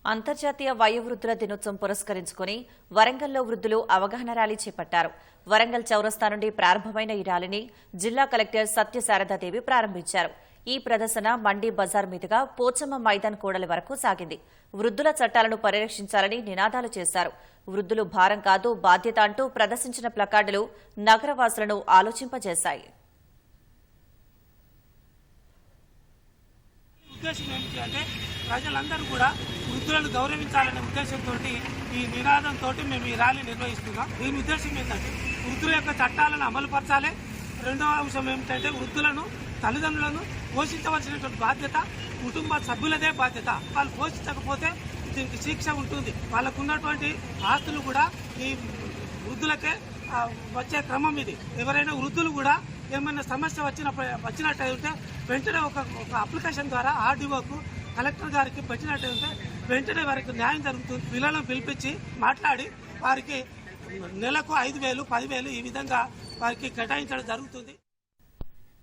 అంతర్జాతీయ వయోవృద్ధుల దినోత్సవం పురస్కరించుకుని వరంగల్లో వృద్ధులు అవగాహన ర్యాలీ చేపట్టారు. వరంగల్ చౌరస్తా నుండి ప్రారంభమైన ఈ ర్యాలీని జిల్లా కలెక్టర్ సత్యశారదాదేవి ప్రారంభించారు. ఈ ప్రదర్శన మండీ బజార్ మీదుగా పోచమ్మ మైదాన్ కూడలి వరకు సాగింది. వృద్ధుల చట్టాలను పరిరక్షించాలని నినాదాలు చేశారు. వృద్ధులు భారం కాదు బాధ్యత అంటూ ప్రదర్శించిన ప్లకార్డులు నగరవాసులను ఆలోచింపజేశాయి. ఉద్దేశం ఏమిటి అంటే ప్రజలందరూ కూడా వృద్ధులను గౌరవించాలనే ఉద్దేశంతో ఈ నినాదంతో మేము ఈ ర్యాలీ నిర్వహిస్తున్నాం. దీని ఉద్దేశం ఏంటంటే వృద్ధుల యొక్క చట్టాలను అమలుపరచాలి. రెండవ అంశం ఏమిటంటే వృద్ధులను తల్లిదండ్రులను పోషించవలసినటువంటి బాధ్యత కుటుంబ సభ్యులదే బాధ్యత. వాళ్ళు పోషించకపోతే దీనికి శిక్ష ఉంటుంది. వాళ్ళకున్నటువంటి ఆస్తులు కూడా ఈ వృద్ధులకే వచ్చే క్రమం ఇది. ఎవరైనా వృద్ధులు కూడా ఏమైనా సమస్య వచ్చినట్టయితే వెంటనే ఒక అప్లికేషన్ ద్వారా ఆర్డీఓకు కలెక్టర్ గారికి పెట్టినట్టయితే వెంటనే వారికి న్యాయం జరుగుతుంది. పిల్లలను పిలిపించి మాట్లాడి వారికి నెలకు 5,000, 10,000 ఈ విధంగా వారికి కేటాయించడం జరుగుతుంది.